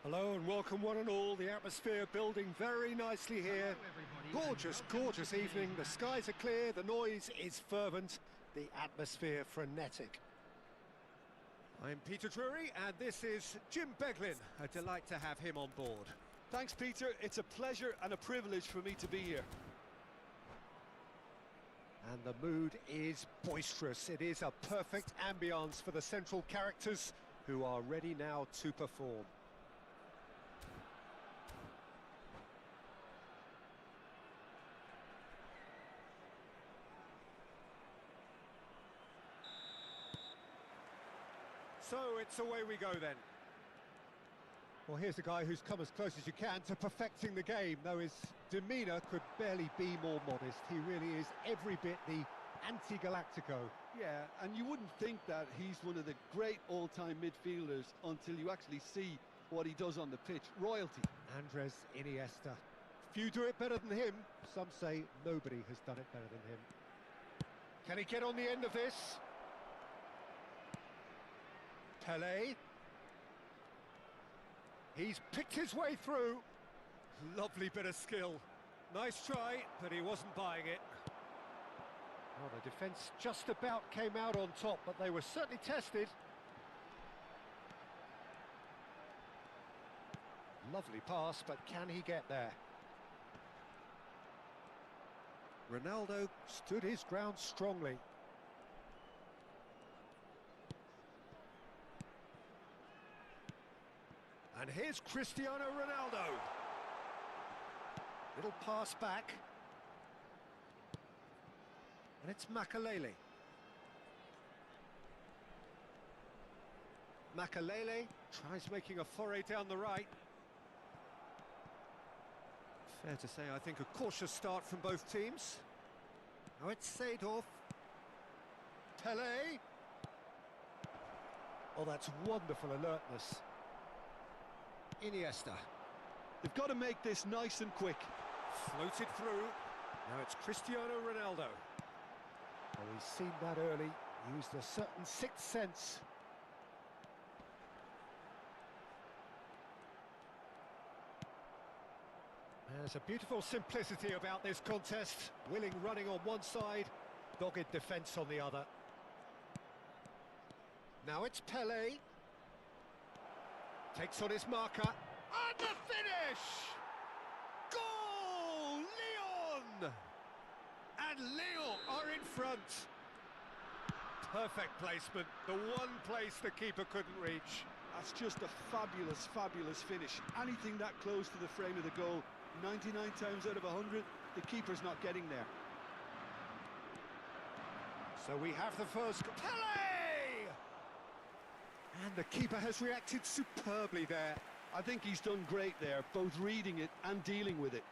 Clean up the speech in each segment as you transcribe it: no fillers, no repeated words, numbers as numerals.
Hello and welcome one and all. The atmosphere building very nicely here. Gorgeous, gorgeous evening. The skies are clear, the noise is fervent, the atmosphere frenetic. I'm Peter Drury and this is Jim Beglin. A delight to have him on board. Thanks, Peter. It's a pleasure and a privilege for me to be here. And the mood is boisterous. It is a perfect ambience for the central characters who are ready now to perform. So it's away we go then. Well, here's a guy who's come as close as you can to perfecting the game, though his demeanour could barely be more modest. He really is every bit the anti-Galactico. Yeah, and you wouldn't think that he's one of the great all-time midfielders until you actually see what he does on the pitch. Royalty. Andres Iniesta. Few do it better than him. Some say nobody has done it better than him. Can he get on the end of this? Pelé. He's picked his way through. Lovely bit of skill. Nice try, but he wasn't buying it. Well, the defence just about came out on top, but they were certainly tested. Lovely pass, but can he get there? Ronaldo stood his ground strongly. And here's Cristiano Ronaldo. Little pass back. And it's Makelele. Makelele tries making a foray down the right. Fair to say, I think, a cautious start from both teams. Now it's Seedorf. Pelé. Oh, that's wonderful alertness. Iniesta. They've got to make this nice and quick. Floated through. Now it's Cristiano Ronaldo. Oh, he's seen that early. Used a certain sixth sense. There's a beautiful simplicity about this contest. Willing running on one side, dogged defence on the other. Now it's Pelé. Takes on his marker. And the finish! Goal! Lyon! And Lyon are in front. Perfect placement. The one place the keeper couldn't reach. That's just a fabulous, fabulous finish. Anything that close to the frame of the goal, 99 times out of 100, the keeper's not getting there. So we have the first... Pelé! And the keeper has reacted superbly there. I think he's done great there, both reading it and dealing with it.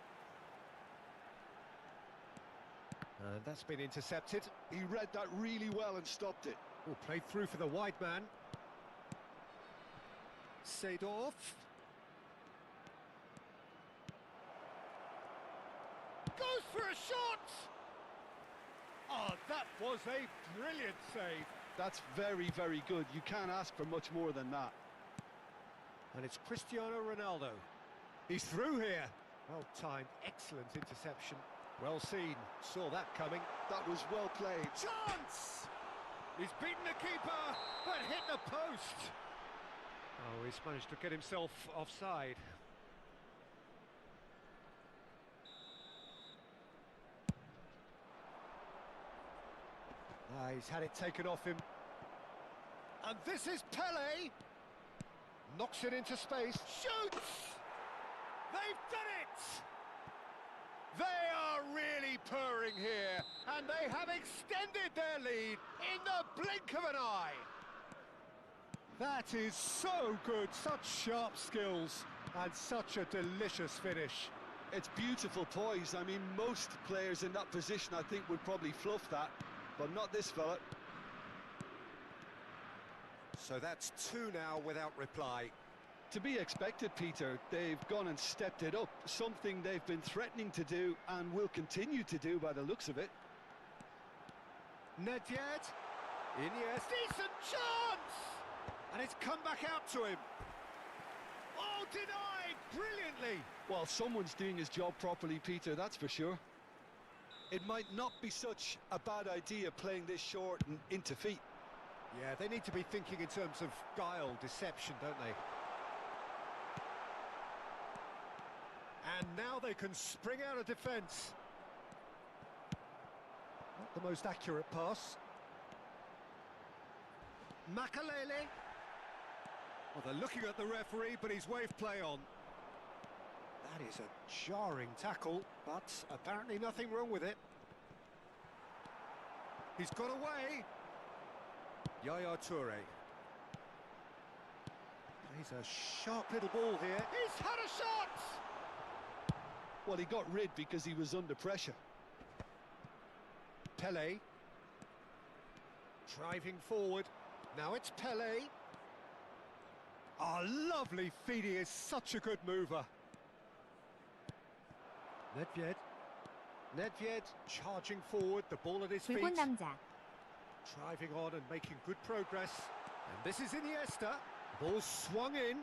And that's been intercepted. He read that really well and stopped it. Oh, played through for the wide man. Seedorf. Goes for a shot! Oh, that was a brilliant save. That's very, very good. You can't ask for much more than that. And it's Cristiano Ronaldo. He's through here. Well timed, excellent interception. Well seen, saw that coming. That was well played. Chance! He's beaten the keeper, but hit the post. Oh, he's managed to get himself offside. He's had it taken off him. And this is Pelé. Knocks it into space. Shoots! They've done it! They are really purring here. And they have extended their lead in the blink of an eye. That is so good. Such sharp skills. And such a delicious finish. It's beautiful poise. I mean, most players in that position, I think, would probably fluff that. But not this fella. So that's two now without reply. To be expected, Peter. They've gone and stepped it up. Something they've been threatening to do and will continue to do by the looks of it. Nedved. Iniesta. Decent chance! And it's come back out to him. Oh, denied brilliantly. Well, someone's doing his job properly, Peter, that's for sure. It might not be such a bad idea playing this short and into feet. Yeah, they need to be thinking in terms of guile, deception, don't they? And now they can spring out of defence. Not the most accurate pass. Makalele. Well, they're looking at the referee, but he's waved play on. That is a jarring tackle, but apparently nothing wrong with it. He's got away. Yaya Toure. Plays a sharp little ball here. He's had a shot! Well, he got rid because he was under pressure. Pele. Driving forward. Now it's Pele. Lovely feed. He is such a good mover. Nedved. Nedved charging forward, the ball at his feet. 붉은 남자. Driving on and making good progress. And this is Iniesta. Ball swung in.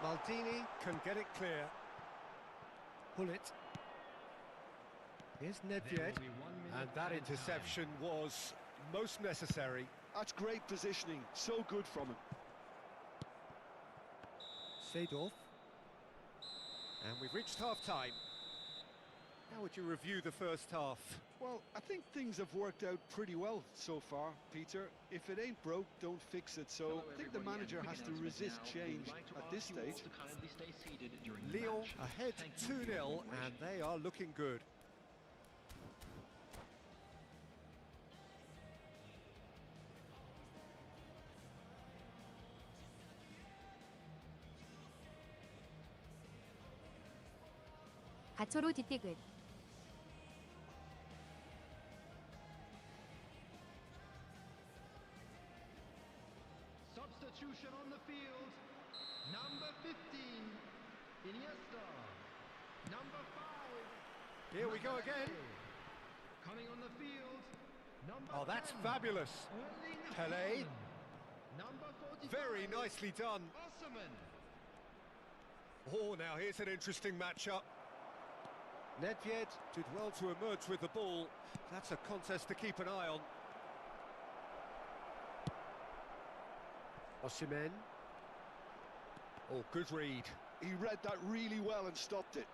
Maldini can get it clear. Pull it. Here's Nedved. And that interception was most necessary. That's great positioning, so good from him. Seedorf. And we've reached half-time. How would you review the first half? Well, I think things have worked out pretty well so far, Peter. If it ain't broke, don't fix it. So I think the manager has to resist change at this stage. Lyon ahead 2-0, and they are looking good. 가초로 뒷디귿. Substitution on the field. Number 15, Iniesta. Number 5. Here we go again. Coming on the field. Number Oh, that's 10, fabulous. Erling Pele. Haaland. Number 45. Very nicely done. Osimhen. Oh, now here's an interesting matchup. Nedved did well to emerge with the ball. That's a contest to keep an eye on. Osimhen. Oh, good read. He read that really well and stopped it.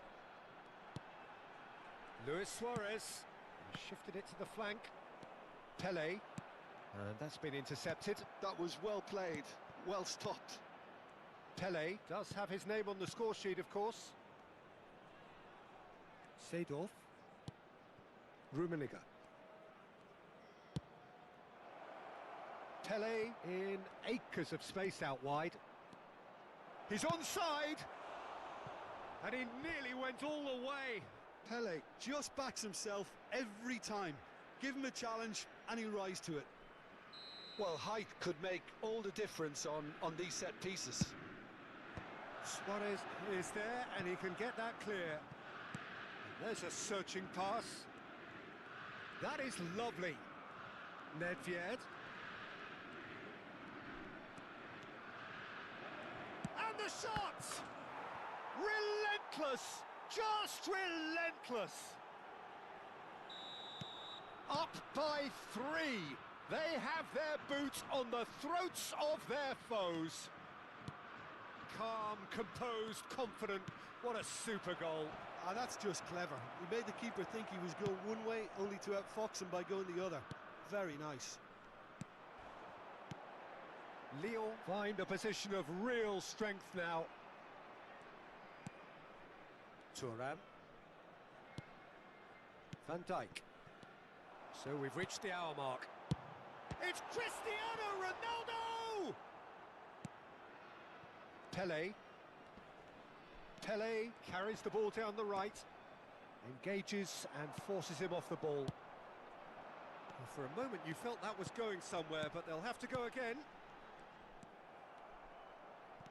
Luis Suarez. He shifted it to the flank. Pele. And that's been intercepted. That was well played, well stopped. Pele does have his name on the score sheet, of course. Seedorf. Rummenigge. Pele in acres of space out wide. He's onside! And he nearly went all the way. Pele just backs himself every time. Give him a challenge and he'll rise to it. Well, height could make all the difference on these set pieces. Suarez is there and he can get that clear. There's a searching pass. That is lovely. Nedved. And the shot! Relentless! Just relentless! Up by 3. They have their boots on the throats of their foes. Calm, composed, confident. What a super goal. Ah, that's just clever. He made the keeper think he was going one way, only to outfox him by going the other. Very nice. Lyon find a position of real strength now. Thuram. Van Dijk. So we've reached the hour mark. It's Cristiano Ronaldo! Pele. Pele carries the ball down the right, engages and forces him off the ball. Well, for a moment you felt that was going somewhere, but they'll have to go again.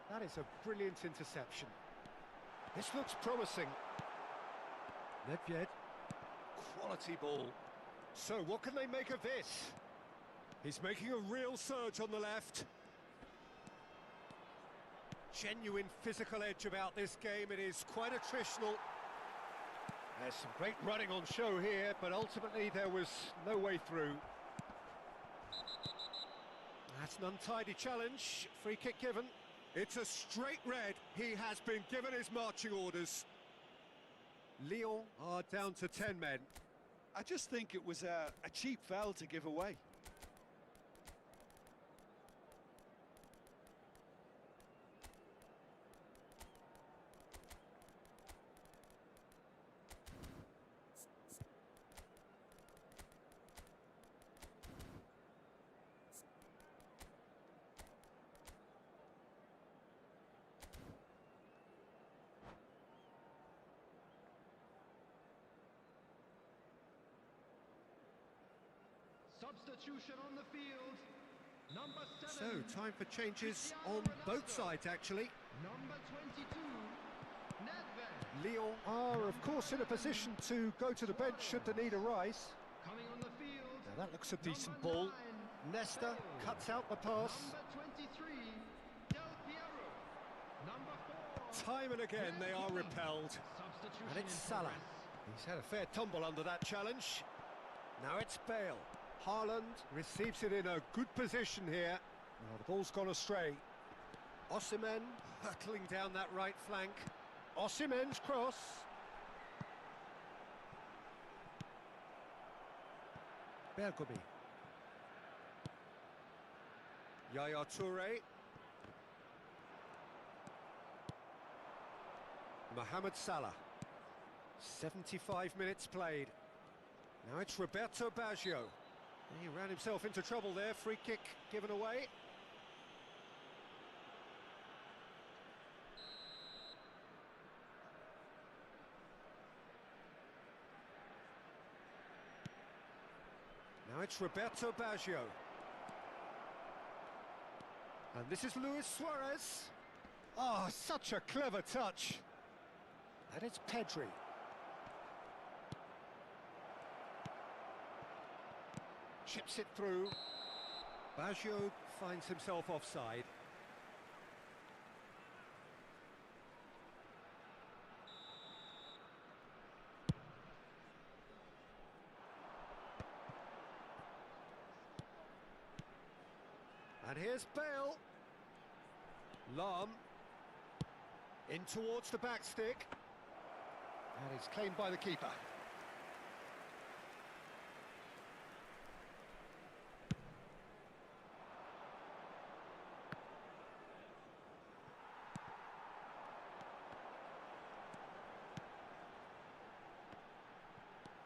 That is a brilliant interception. This looks promising. Nedved. Quality ball. So what can they make of this? He's making a real surge on the left. Genuine physical edge about this game. It is quite attritional. There's some great running on show here, but ultimately there was no way through. That's an untidy challenge. Free kick given. It's a straight red. He has been given his marching orders. Lyon are down to 10 men. I just think it was a cheap foul to give away. Substitution on the field. Number 7. So, time for changes on both sides, actually. Number 22. Nedved. Lyon are, of course, in a position to go to the bench should the need arise. Coming on the field. Now, that looks a decent Number ball. 9, Nesta Bale. cuts out the pass. Number 23. Del Piero. Number 4. Time and again, they are repelled. Substitution And it's in Salah. progress. He's had a fair tumble under that challenge. Now it's Bale. Haaland receives it in a good position here. Now the ball's gone astray. Osimhen hurtling down that right flank. Osimhen's cross. Bergomi. Yaya Toure. Mohamed Salah. 75 minutes played. Now it's Roberto Baggio. He ran himself into trouble there. Free kick given away. Now it's Roberto Baggio. And this is Luis Suarez. Ah, such a clever touch. And it's Pedri. Chips it through. Baggio finds himself offside. And here's Bale. Lahm. In towards the back stick. And it's claimed by the keeper.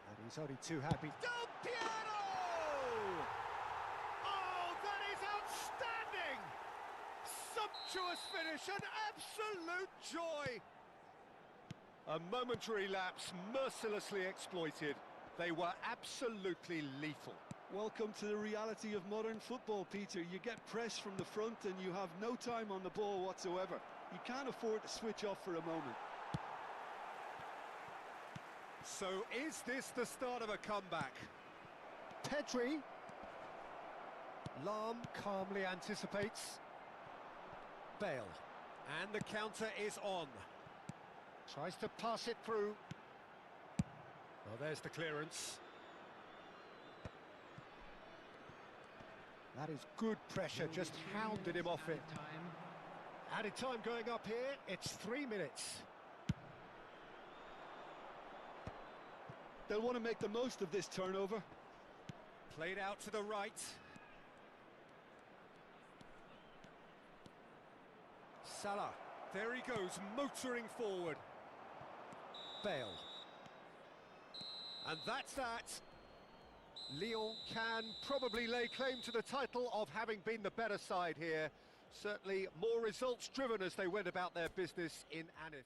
And he's only too happy. Del Piero! Oh, that is outstanding! Sumptuous finish, an absolute joy! A momentary lapse, mercilessly exploited. They were absolutely lethal. Welcome to the reality of modern football, Peter. You get pressed from the front and you have no time on the ball whatsoever. You can't afford to switch off for a moment. So is this the start of a comeback? Pedri. Lahm calmly anticipates. Bale. And the counter is on. Tries to pass it through. Well, there's the clearance. That is good pressure, just hounded him off it. Added time going up here, it's 3 minutes. They'll want to make the most of this turnover. Played out to the right. Salah, there he goes, motoring forward. Bale. And that's that. Lyon can probably lay claim to the title of having been the better side here. Certainly more results driven as they went about their business in Anif.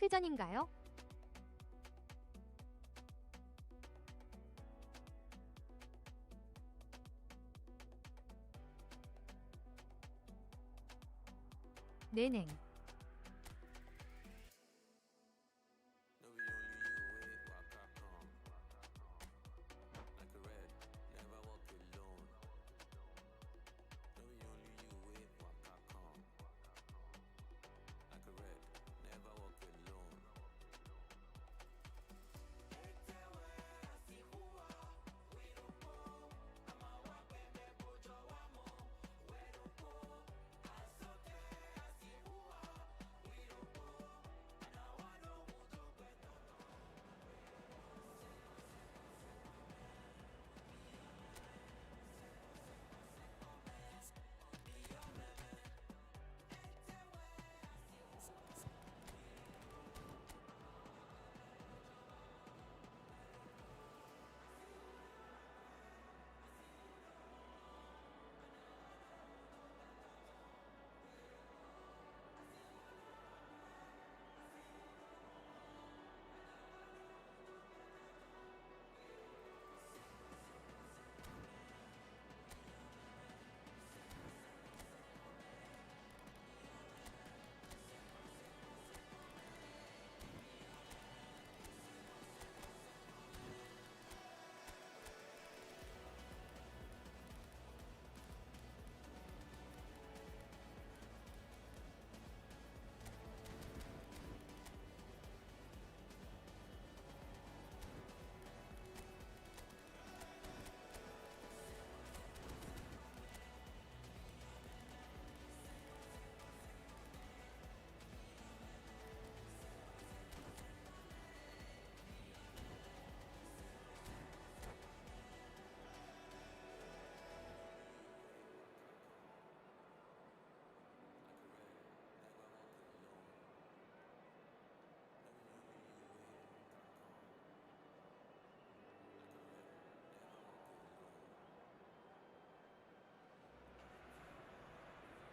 회전인가요? 내냉.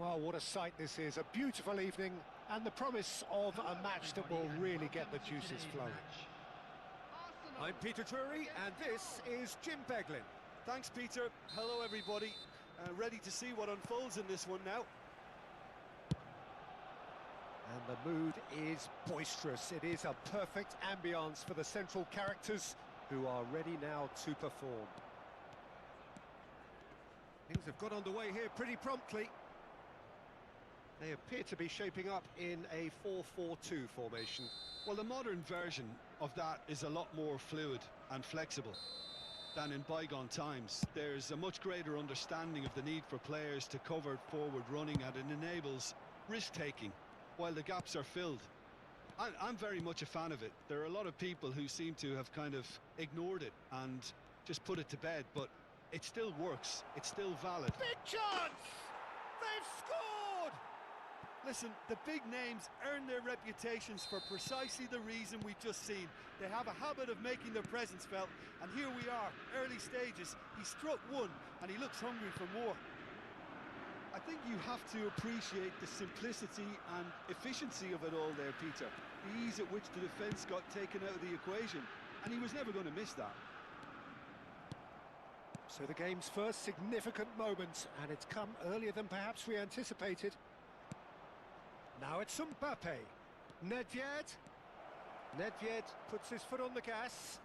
Well, what a sight this is. A beautiful evening and the promise of a match that will really get the juices flowing. I'm Peter Drury and this is Jim Beglin. Thanks, Peter. Hello, everybody. Ready to see what unfolds in this one now. And the mood is boisterous. It is a perfect ambience for the central characters who are ready now to perform. Things have got underway here pretty promptly. They appear to be shaping up in a 4-4-2 formation. Well, the modern version of that is a lot more fluid and flexible than in bygone times. There's a much greater understanding of the need for players to cover forward running, and it enables risk-taking while the gaps are filled. I'm very much a fan of it. There are a lot of people who seem to have kind of ignored it and just put it to bed, but it still works. It's still valid. Big chance! They've scored! Listen, the big names earn their reputations for precisely the reason we've just seen. They have a habit of making their presence felt, and here we are, early stages. He struck one, and he looks hungry for more. I think you have to appreciate the simplicity and efficiency of it all there, Peter. The ease at which the defence got taken out of the equation, and he was never going to miss that. So the game's first significant moment, and it's come earlier than perhaps we anticipated. Now it's Mbappe. Nedved. Nedved puts his foot on the gas.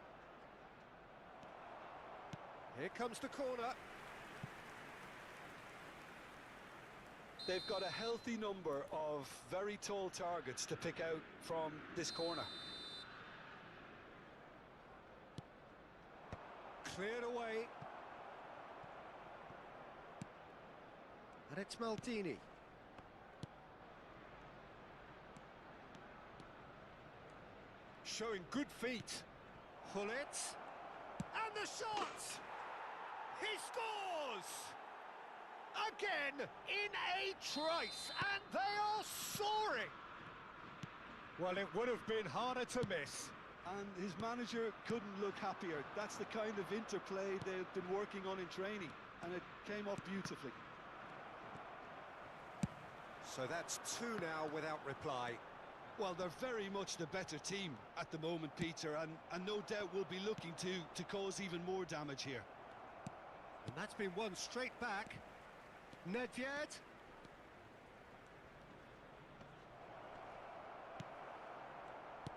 Here comes the corner. They've got a healthy number of very tall targets to pick out from this corner. Cleared away. And it's Maldini. Showing good feet. Hullet. And the shot! He scores! Again, in a trice, and they are soaring! Well, it would have been harder to miss. And his manager couldn't look happier. That's the kind of interplay they've been working on in training, and it came off beautifully. So that's two now without reply. Well, they're very much the better team at the moment, Peter, and no doubt will be looking to cause even more damage here. And that's been won straight back. Nedved.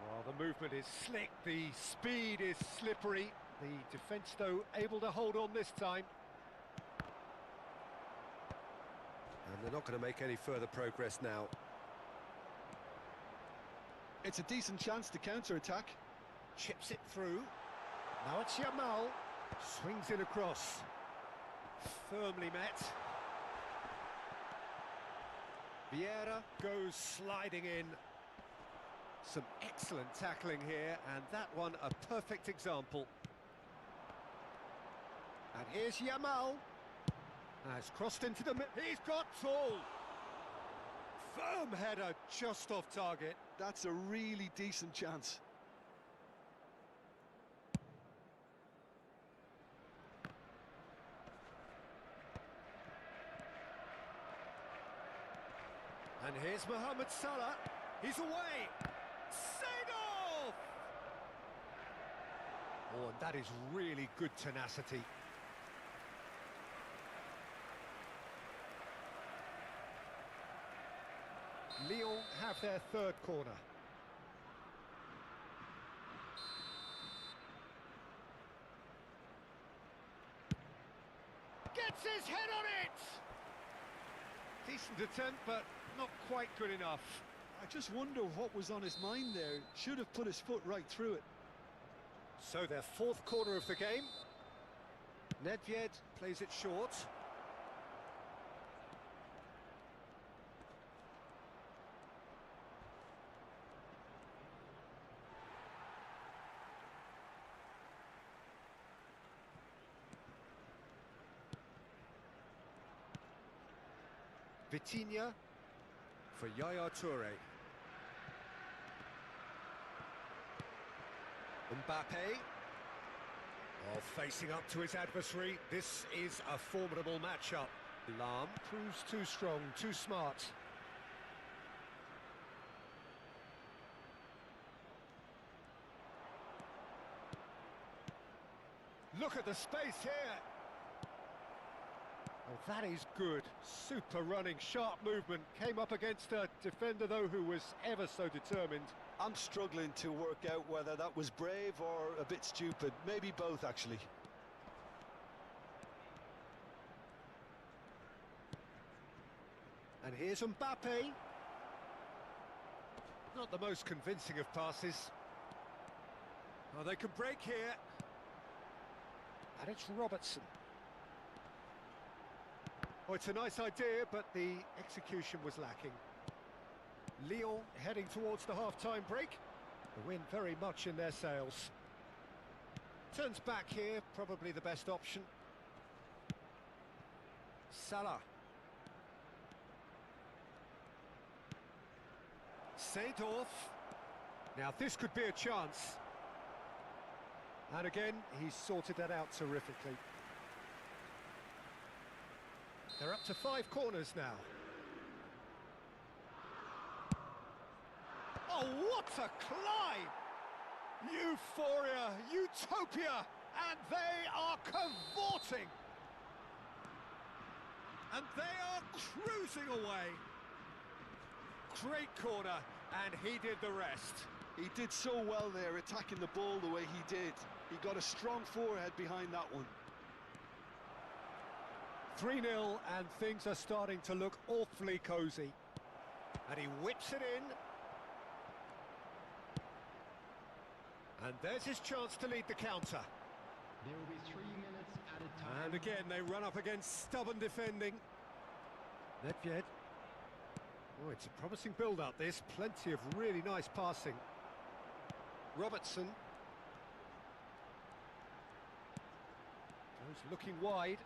Well, the movement is slick, the speed is slippery. The defence, though, able to hold on this time. And they're not going to make any further progress now. It's a decent chance to counter-attack. Chips it through. Now it's Yamal. Swings it across. Firmly met. Vieira goes sliding in. Some excellent tackling here, and that one a perfect example. And here's Yamal. Has crossed into the middle. He's got full. Firm header just off target. That's a really decent chance. And here's Mohamed Salah. He's away. Seedorf! Oh, and that is really good tenacity. Lyon have their third corner. Gets his head on it! Decent attempt, but not quite good enough. I just wonder what was on his mind there. Should have put his foot right through it. So their fourth corner of the game. Nedved plays it short. Vitinha for Yaya Toure. Mbappe. Oh, facing up to his adversary. This is a formidable matchup. Lahm proves too strong, too smart. Look at the space here. Oh, that is good. Super running, sharp movement. Came up against a defender, though, who was ever so determined. I'm struggling to work out whether that was brave or a bit stupid. Maybe both, actually. And here's Mbappe. Not the most convincing of passes. Oh, they can break here. And it's Robertson. Oh, it's a nice idea, but the execution was lacking. Lyon heading towards the half-time break. The wind very much in their sails. Turns back here, probably the best option. Salah. Seedorf. Now this could be a chance. And again, he's sorted that out terrifically. They're up to 5 corners now. Oh, what a climb! Euphoria, utopia, and they are cavorting. And they are cruising away. Great corner, and he did the rest. He did so well there, attacking the ball the way he did. He got a strong forehead behind that one. 3-0, and things are starting to look awfully cosy. And he whips it in. And there's his chance to lead the counter. There will be 3 minutes at a time. And again, they run up against stubborn defending. Nedved. Oh, it's a promising build-up, this. Plenty of really nice passing. Robertson. Goes looking wide.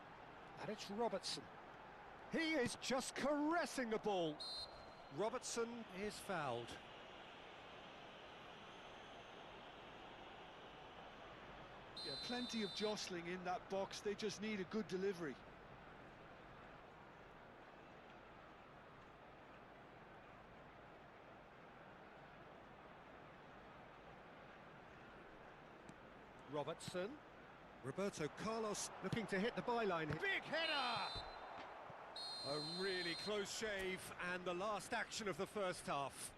And it's Robertson. He is just caressing the ball. Robertson is fouled. Yeah, plenty of jostling in that box. They just need a good delivery. Robertson. Roberto Carlos looking to hit the byline. Big header! A really close shave, and the last action of the first half.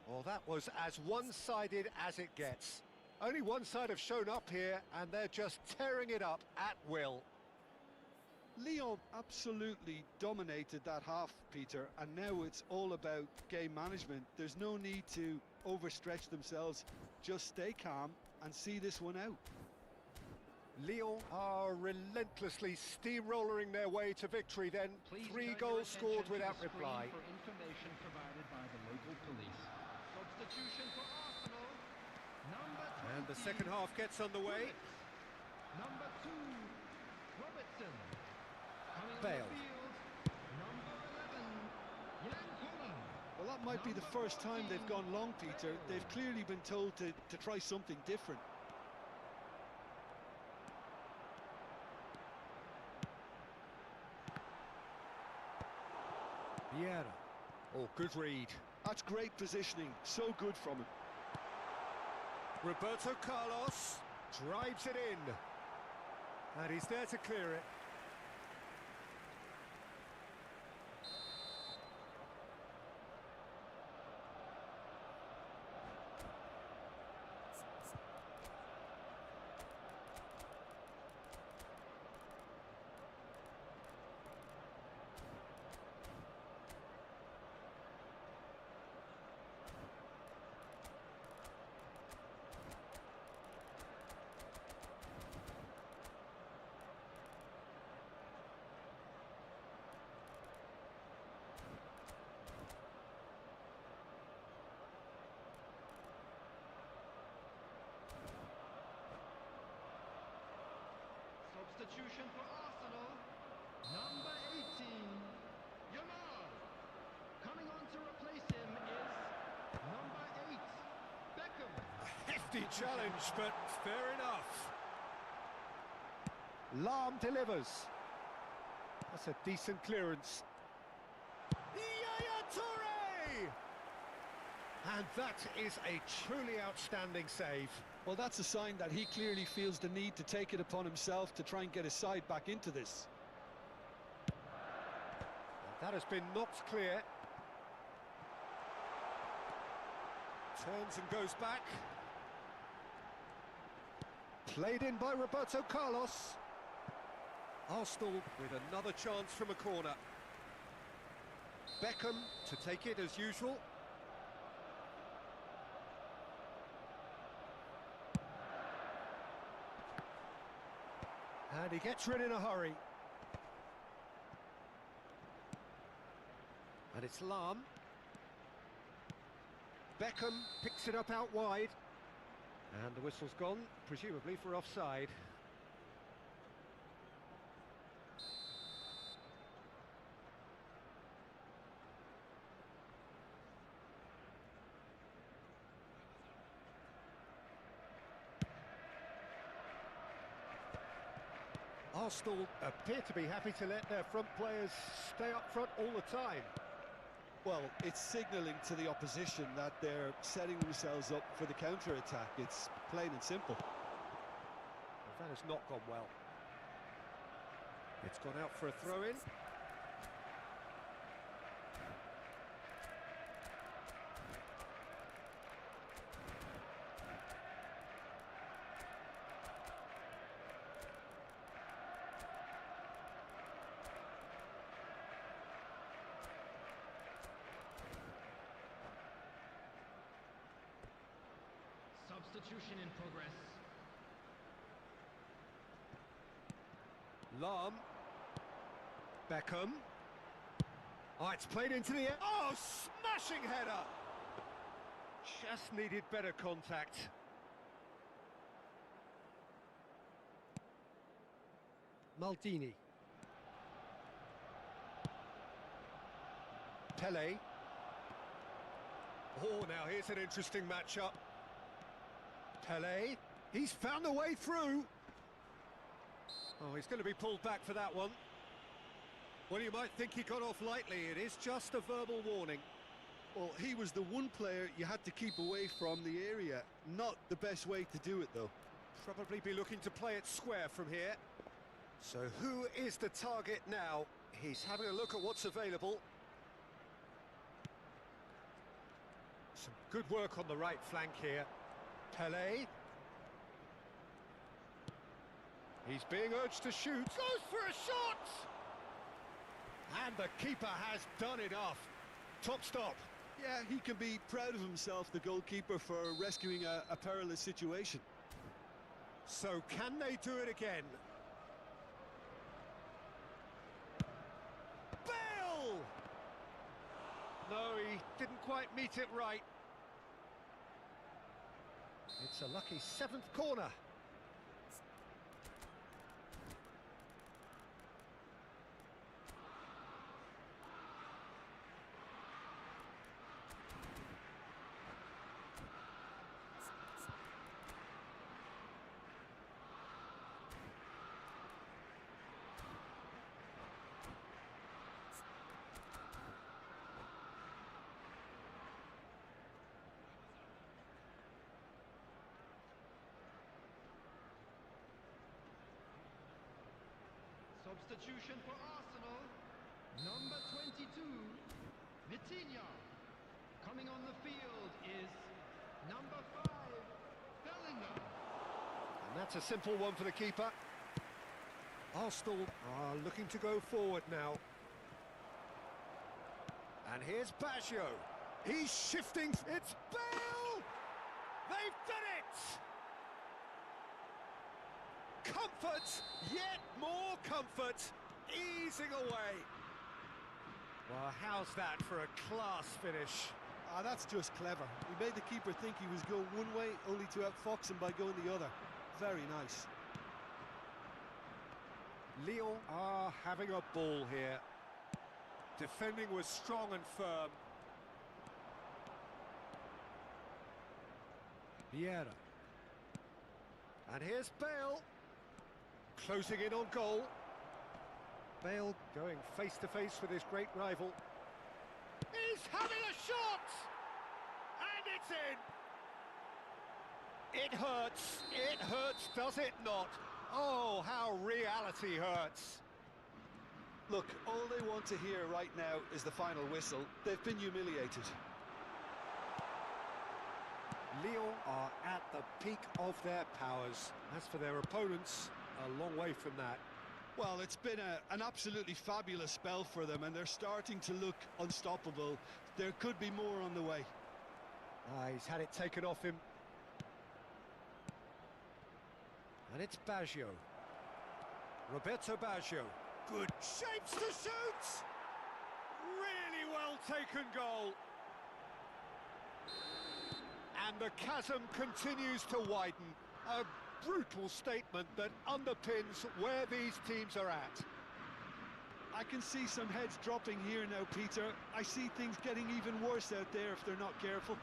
Well, that was as one-sided as it gets. Only one side have shown up here, and they're just tearing it up at will. Lyon absolutely dominated that half, Peter, and now it's all about game management. There's no need to overstretch themselves. Just stay calm and see this one out. Lyon are relentlessly steamrolling their way to victory then. Please 3 turn your goals attention scored to without the screen reply. For information provided by the local police. Substitution for Arsenal. Number 20. And the second half gets underway. Number 2, Robertson. Coming on Bale. the field. Number 11, Jan Koller. Well, that might be the first time they've gone long, Peter. They've clearly been told to try something different. Vieira. Oh, good read. That's great positioning, so good from him. Roberto Carlos drives it in. And he's there to clear it. Substitution for Arsenal. Number 18, Yamal. Coming on to replace him is number 8, Beckham. A hefty challenge, but fair enough. Lahm delivers. That's a decent clearance. Yaya Toure! And that is a truly outstanding save. Well, that's a sign that he clearly feels the need to take it upon himself to try and get his side back into this. And that has been knocked clear. Turns and goes back. Played in by Roberto Carlos. Arsenal with another chance from a corner. Beckham to take it as usual. And he gets rid in a hurry. And it's Lahm. Beckham picks it up out wide. And the whistle's gone, presumably for offside. Arsenal appear to be happy to let their front players stay up front all the time. Well, it's signalling to the opposition that they're setting themselves up for the counter-attack. It's plain and simple. Well, that has not gone well. It's gone out for a throw-in. Substitution in progress. Lahm. Beckham. Oh, it's played into the air. Oh, smashing header! Just needed better contact. Maldini. Pele. Oh, now here's an interesting matchup. Pele, he's found a way through. Oh, he's going to be pulled back for that one. Well, you might think he got off lightly. It is just a verbal warning. Well, he was the one player you had to keep away from the area. Not the best way to do it, though. Probably be looking to play it square from here. So who is the target now? He's having a look at what's available. Some good work on the right flank here. Pele. He's being urged to shoot. Goes for a shot! And the keeper has done enough. Top stop. Yeah, he can be proud of himself, the goalkeeper, for rescuing a perilous situation. So can they do it again? Bale! No, he didn't quite meet it right. It's a lucky seventh corner. Substitution for Arsenal. Number 22, Vitinha. Coming on the field is number 5, Bellingham. And that's a simple one for the keeper. Arsenal are looking to go forward now. And here's Baggio. He's shifting. It's Bale! They've done it! Comfort, yet more comfort, easing away. Well, how's that for a class finish? Ah, that's just clever. He made the keeper think he was going one way, only to outfox him by going the other. Very nice. Lyon are having a ball here. Defending was strong and firm. Vieira. And here's Bale. Closing in on goal. Bale going face to face with his great rival. He's having a shot! And it's in! It hurts, does it not? Oh, how reality hurts. Look, all they want to hear right now is the final whistle. They've been humiliated. Lyon are at the peak of their powers. As for their opponents, a long way from that. Well, it's been an absolutely fabulous spell for them, and they're starting to look unstoppable. There could be more on the way. He's had it taken off him. And it's Baggio. Roberto Baggio. Good shapes to shoot! Really well taken goal. And the chasm continues to widen. A brutal statement that underpins where these teams are at. I can see some heads dropping here now, Peter. I see things getting even worse out there if they're not careful.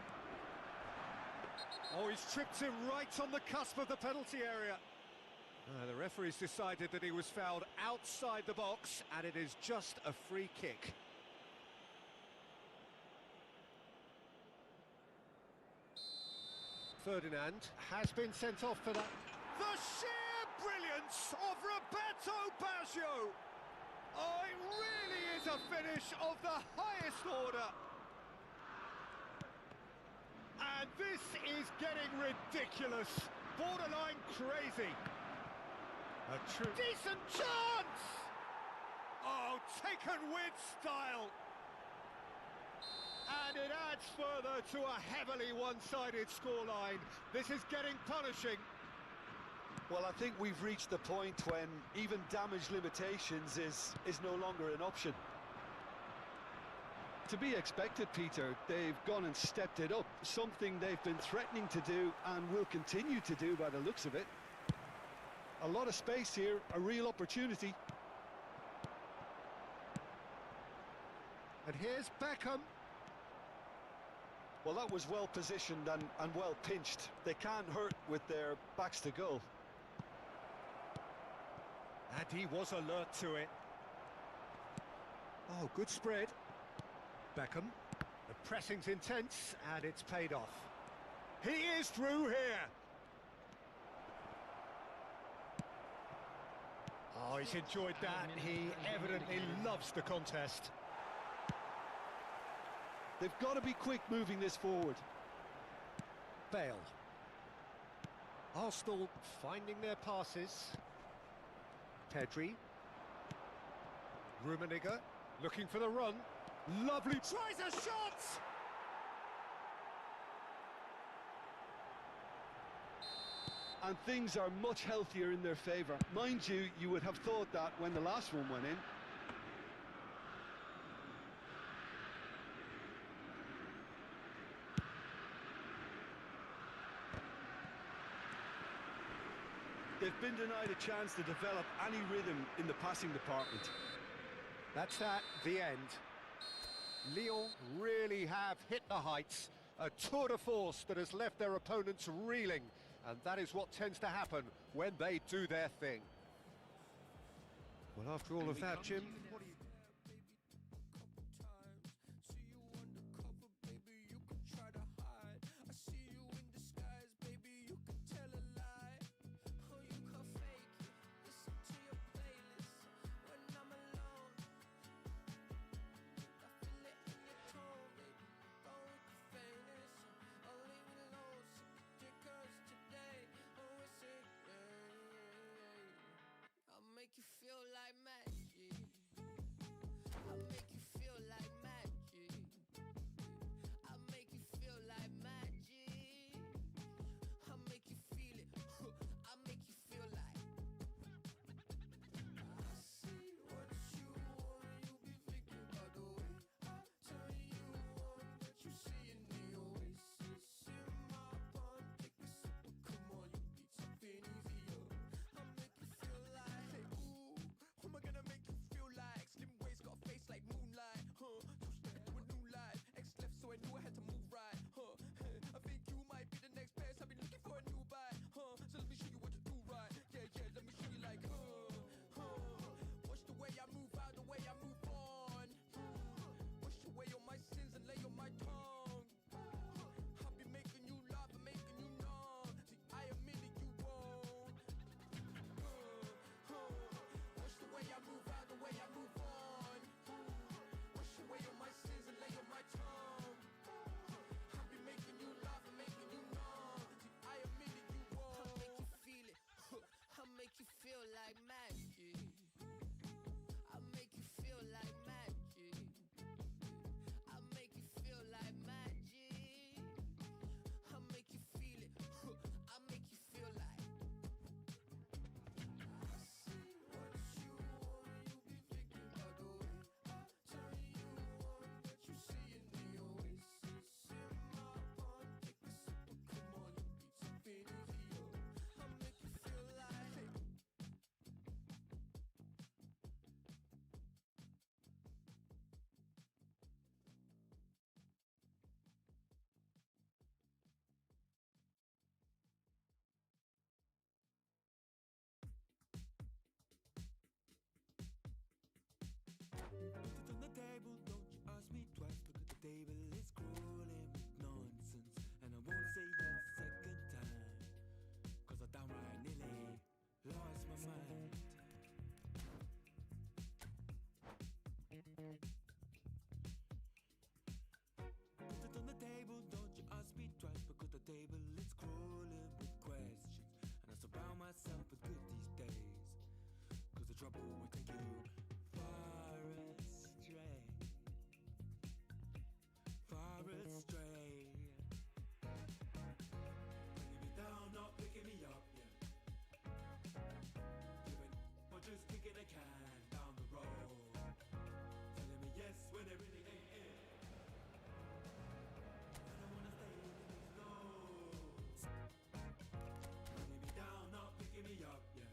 Oh, he's tripped him right on the cusp of the penalty area. The referee's decided that he was fouled outside the box, and it is just a free kick. Ferdinand has been sent off for that. The sheer brilliance of Roberto Baggio! Oh, it really is a finish of the highest order. And this is getting ridiculous, borderline crazy. A true decent chance! Oh, taken with style. And it adds further to a heavily one-sided scoreline. This is getting punishing. Well, I think we've reached the point when even damage limitations is no longer an option. To be expected, Peter. They've gone and stepped it up, something they've been threatening to do and will continue to do by the looks of it. A lot of space here, a real opportunity. And here's Beckham. Well, that was well positioned and well pinched. They can't hurt with their backs to goal. And he was alert to it. Oh, good spread. Beckham. The pressing's intense, and it's paid off. He is through here. Oh, he's enjoyed that. He evidently loves the contest. They've got to be quick moving this forward. Bale. Arsenal finding their passes. Pedri. Rummenigge looking for the run. Lovely. Tries a shot! And things are much healthier in their favour. Mind you, you would have thought that when the last one went in. They've been denied a chance to develop any rhythm in the passing department. That's at the end. Lyon really have hit the heights. A tour de force that has left their opponents reeling. And that is what tends to happen when they do their thing. Well, after all of that, Jim, what do you... Make you feel like magic. I'll make you feel like magic. I'll make you feel like magic. I'll make you feel it. I'll make you feel like. I see what you want. You be thinking about the way I turn you on. That you see in the oasis in my pond. Take a sip, come on, you need something easier. I'll make you feel like. Who am I gonna make you feel like? Slim waist got a face like moonlight, huh? Two steps to a new life. X left, so I knew I had to move right, huh? I think you might be the next best. I've been looking for a new bite, huh? So let me show you what to do right. Yeah, yeah, let me show you like, watch the way I move out, the way I move on. Wash away all my sins and lay on my tongue. I'll be making you laugh and making you numb. See, I admit it, you won't. Watch the way I move out, the way I move on. Wash away all my sins and lay on my tongue. I'll be making you laugh and making you numb. See, I admit it, you won't. I'll make you feel it. I'll make you feel like magic. I'll make you feel like magic. I'll make you feel like magic. I'll make you feel it. I'll make you feel like. I see what you want. You be thinking about the way I turn you on. That you see in the oasis in my pond. Take a sip, come on, you need something easier. I'll make you feel like. Put it on the table, don't you ask me twice. Look at the table, it's crawling with nonsense. And I won't say yes second time, cause I downright nearly lost my mind. Put it on the table, don't you ask me twice. Because the table is crawling with questions. And I surround myself with good these days, cause the trouble will take you far astray. Far astray. Bringing me down, not picking me up, yeah. Giving or just kicking a can down the road. Telling me yes when it really ain't it. I don't wanna stay in these lows. Bringing me down, not picking me up, yeah.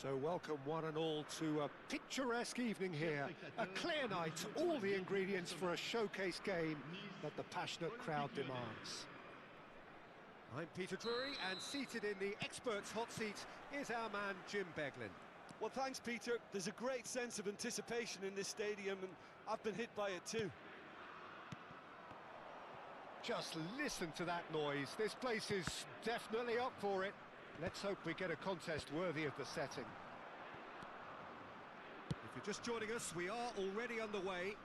So welcome one and all to a picturesque evening here. A clear night, all the ingredients for a showcase game that the passionate crowd demands. I'm Peter Drury, and seated in the experts' hot seat is our man Jim Beglin. Well, thanks, Peter. There's a great sense of anticipation in this stadium, and I've been hit by it too. Just listen to that noise. This place is definitely up for it. Let's hope we get a contest worthy of the setting. If you're just joining us, we are already underway.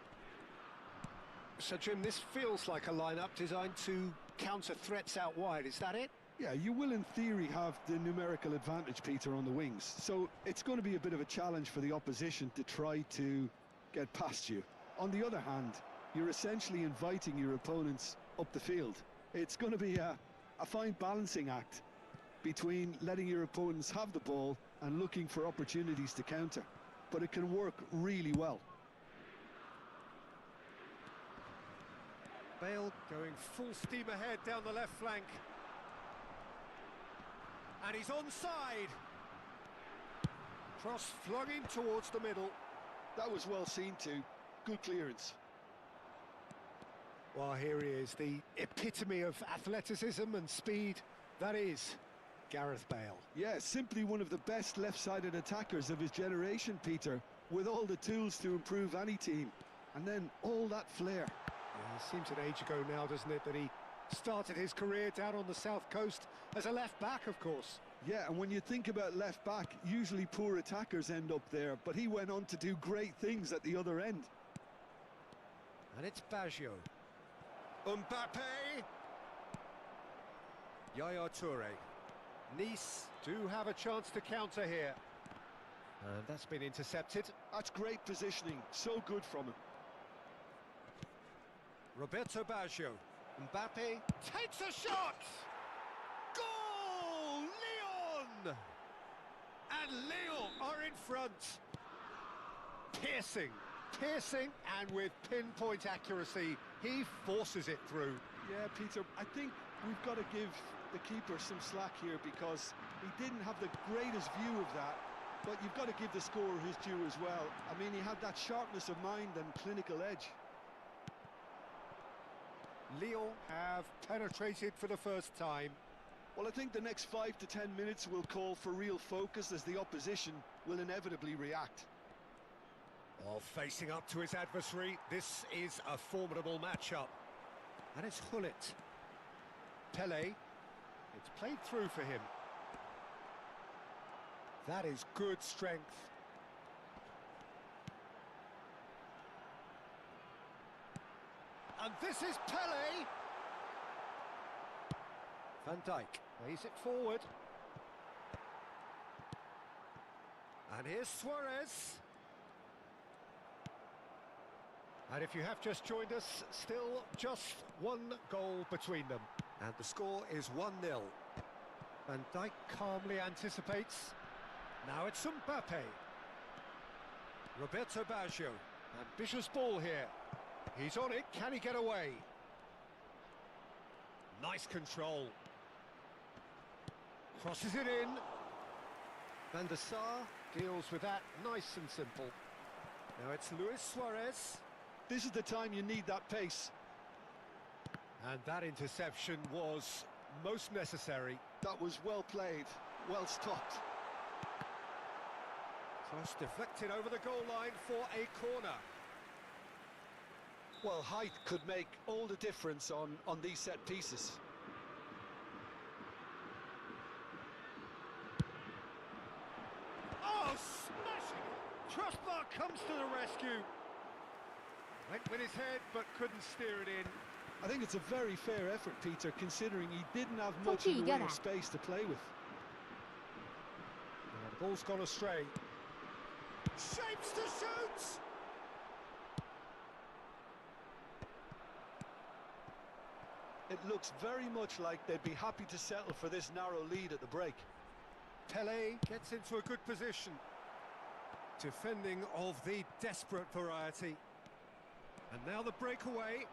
So, Jim, this feels like a lineup designed to counter threats out wide. Is that it? Yeah, you will in theory have the numerical advantage, Peter, on the wings. So it's going to be a bit of a challenge for the opposition to try to get past you. On the other hand, you're essentially inviting your opponents up the field. It's going to be a fine balancing act between letting your opponents have the ball and looking for opportunities to counter. But it can work really well. Bale going full steam ahead down the left flank. And he's onside. Cross flung in towards the middle. That was well seen too. Good clearance. Well, here he is, the epitome of athleticism and speed. That is Gareth Bale. Yeah, simply one of the best left-sided attackers of his generation, Peter, with all the tools to improve any team. And then all that flair. Yeah, it seems an age ago now, doesn't it, that he started his career down on the south coast as a left-back, of course. Yeah, and when you think about left-back, usually poor attackers end up there, but he went on to do great things at the other end. And it's Baggio. Mbappe. Yaya Toure. Nice do have a chance to counter here. And that's been intercepted. That's great positioning, so good from him. Roberto Baggio. Mbappe takes a shot! Goal! Lyon! And Lyon are in front. Piercing, and with pinpoint accuracy, he forces it through. Yeah, Peter, I think we've got to give the keeper some slack here because he didn't have the greatest view of that, but you've got to give the scorer his due as well. I mean, he had that sharpness of mind and clinical edge. Lyon have penetrated for the first time. Well, I think the next 5 to 10 minutes will call for real focus as the opposition will inevitably react. Well, facing up to his adversary, this is a formidable matchup. And it's Hullet. Pele. It's played through for him. That is good strength. And this is Pele. Van Dijk plays it forward. And here's Suarez. And if you have just joined us, still just one goal between them. And the score is 1-0. Van Dijk calmly anticipates. Now it's Mbappe. Roberto Baggio. Ambitious ball here. He's on it, can he get away? Nice control. Crosses it in. Van der Sar deals with that nice and simple. Now it's Luis Suarez. This is the time you need that pace. And that interception was most necessary. That was well played, well stopped. Cross deflected over the goal line for a corner. Well, height could make all the difference on these set pieces. Oh, smashing! Crossbar comes to the rescue. Went with his head, but couldn't steer it in. I think it's a very fair effort, Peter, considering he didn't have much in the way of space to play with. And the ball's gone astray. Shapes to shoot! It looks very much like they'd be happy to settle for this narrow lead at the break. Pele gets into a good position. Defending of the desperate variety. And now the breakaway.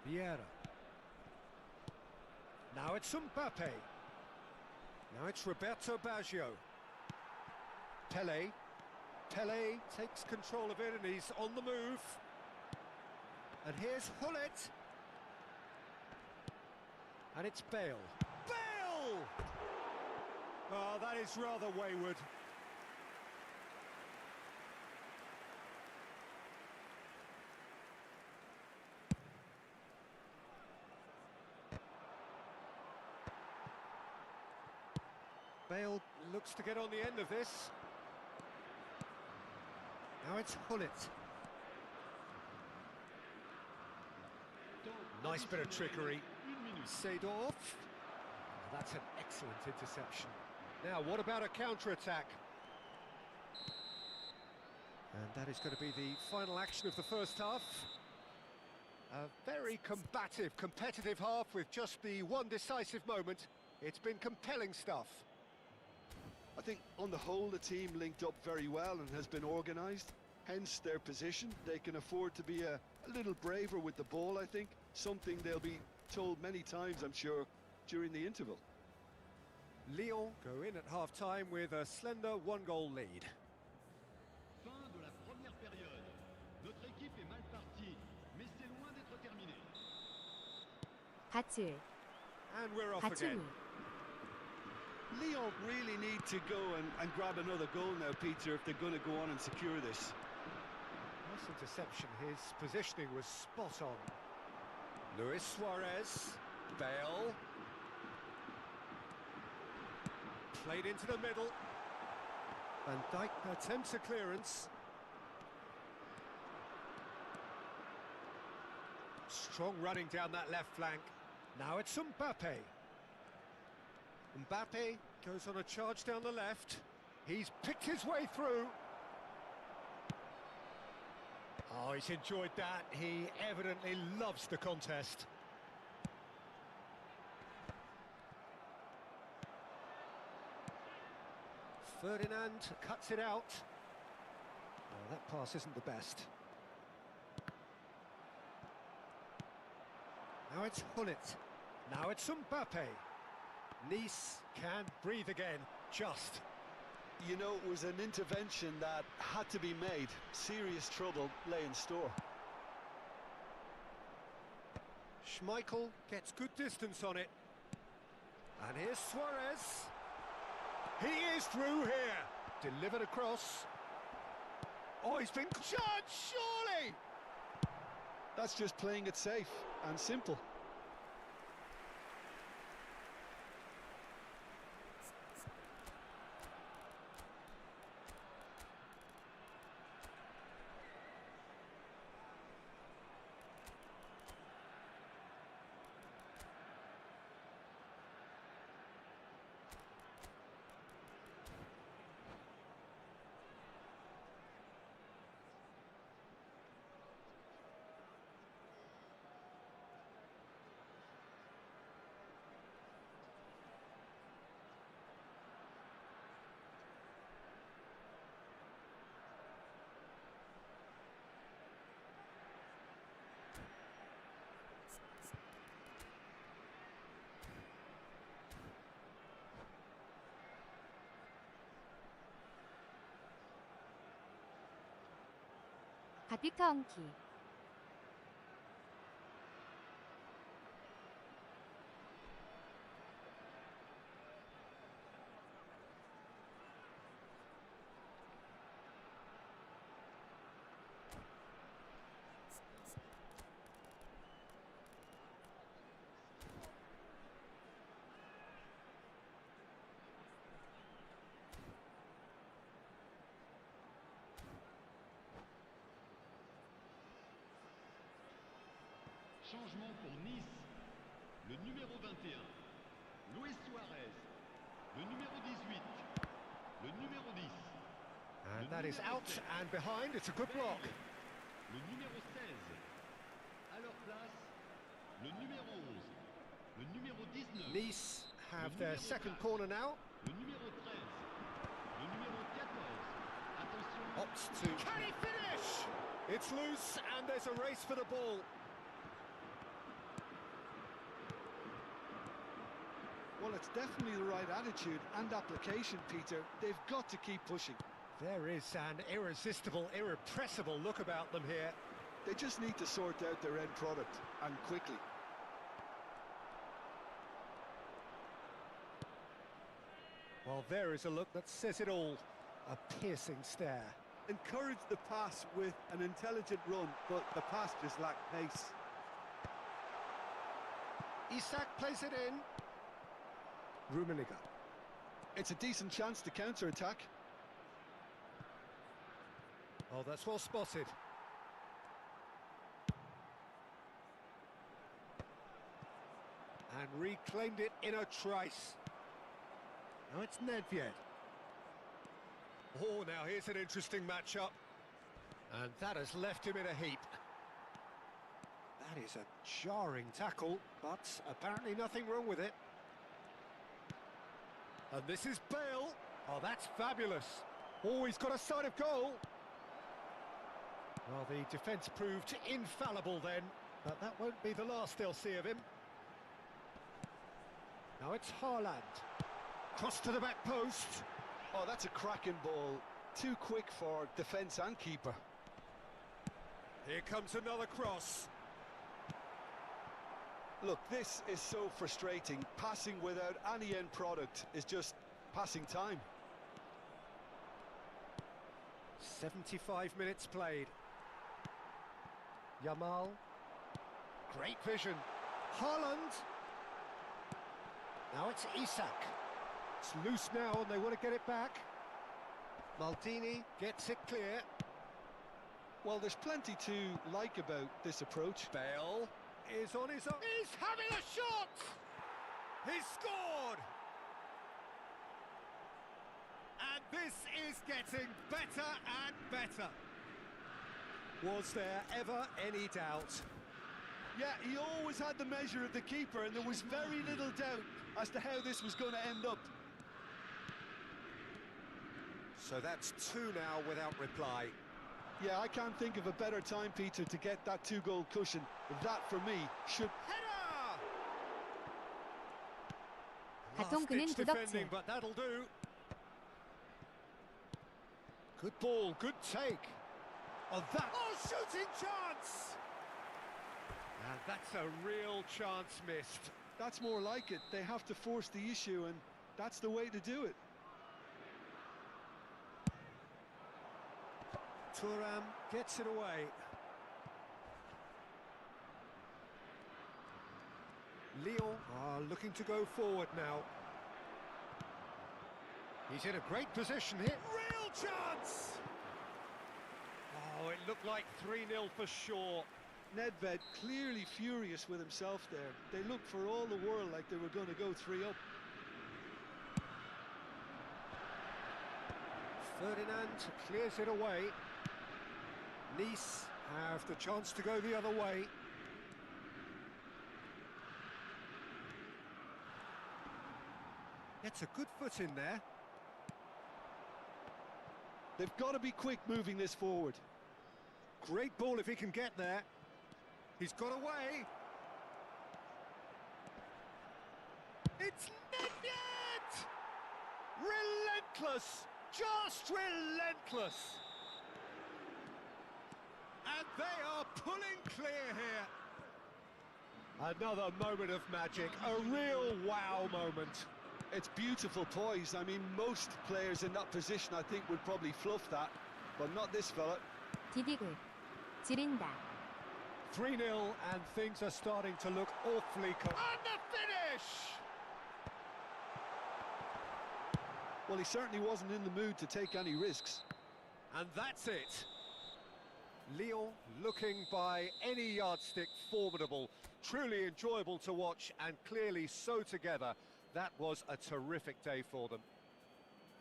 Vieira. Now it's Mbappe. Now it's Roberto Baggio. Pele. Pele takes control of it and he's on the move. And here's Hullet. And it's Bale. Bale! Oh, that is rather wayward. Bale looks to get on the end of this. Now it's Hullet. Nice bit of trickery. Seedorf. That's an excellent interception. Now, what about a counter-attack? And that is going to be the final action of the first half. A very combative, competitive half with just the one decisive moment. It's been compelling stuff. I think on the whole the team linked up very well and has been organised, hence their position. They can afford to be a little braver with the ball, I think, something they'll be told many times, I'm sure, during the interval. Lyon go in at half-time with a slender one-goal lead. Fin de la première période. Notre équipe est mal partie, mais c'est loin d'être terminé. 바칠, And we're off 바칠루, again. Lyon really need to go and grab another goal now, Peter, if they're going to go on and secure this. Nice interception. His positioning was spot on. Luis Suarez. Bale. Played into the middle. Van Dijk attempts a clearance. Strong running down that left flank. Now it's Mbappe. Mbappe goes on a charge down the left. He's picked his way through. Oh, he's enjoyed that. He evidently loves the contest. Ferdinand cuts it out. Oh, that pass isn't the best. Now it's Hullet. Now it's Mbappe. Nice can breathe again, just. You know, it was an intervention that had to be made. Serious trouble lay in store. Schmeichel gets good distance on it. And here's Suarez. He is through here. Delivered across. Oh, he's been judged, surely! That's just playing it safe and simple. 바피카운키, Changement pour Nice. Le numéro 21, Luis Suarez. Le numéro 18, le numéro 10. And that is out and behind. It's a good block. Le numéro 16. À leur place, le numéro 11. Le numéro 19. Nice have their second corner now. Le numéro 13. Le numéro 14. Attention. Opts to... Can he finish? It's loose and there's a race for the ball. Well, Well, it's definitely the right attitude and application, Peter. They've got to keep pushing. There is an irresistible, irrepressible look about them here. They just need to sort out their end product, and quickly. Well, there is a look that says it all. A piercing stare. Encourage the pass with an intelligent run, but the pass just lacked pace. Isak plays it in. Rummenigge. It's a decent chance to counter-attack. Oh, that's well spotted. And reclaimed it in a trice. Now it's Nedved. Oh, now here's an interesting matchup. And that has left him in a heap. That is a jarring tackle, but apparently nothing wrong with it. And this is Bale. Oh, that's fabulous. Oh, he's got a sight of goal. Well, the defence proved infallible then, but that won't be the last they'll see of him. Now it's Haaland. Cross to the back post. Oh, that's a cracking ball. Too quick for defence and keeper. Here comes another cross. Look, this is so frustrating. Passing without any end product is just passing time. 75 minutes played. Yamal. Great vision. Haaland. Now it's Isak. It's loose now and they want to get it back. Maldini gets it clear. Well, there's plenty to like about this approach. Bale is on his own. He's having a shot! He's scored! And this is getting better and better. Was there ever any doubt? Yeah, he always had the measure of the keeper, and there was very little doubt as to how this was going to end up. So that's two now without reply. Yeah, I can't think of a better time, Peter, to get that two-goal cushion. That, for me, should... Header! 같은 그는 Last-ditch 두덕질. defending, but that'll do. Good ball, good take. Oh, shooting chance! And that's a real chance missed. That's more like it. They have to force the issue, and that's the way to do it. Thuram gets it away. Lyon are looking to go forward now. He's in a great position here. Real chance! Oh, it looked like 3-0 for sure. Nedved clearly furious with himself there. They looked for all the world like they were going to go 3 up. Ferdinand clears it away. Nice have the chance to go the other way. Gets a good foot in there. They've got to be quick moving this forward. Great ball if he can get there. He's got away. It's Nedved! Relentless! Just relentless! And they are pulling clear here. Another moment of magic, a real wow moment. It's beautiful poise. I mean, most players in that position, I think, would probably fluff that, but not this fella. 디디글. 지린다. 3-0 and things are starting to look awfully cold. And the finish! Well, he certainly wasn't in the mood to take any risks. And that's it. Lyon looking by any yardstick formidable, truly enjoyable to watch and clearly so together. That was a terrific day for them.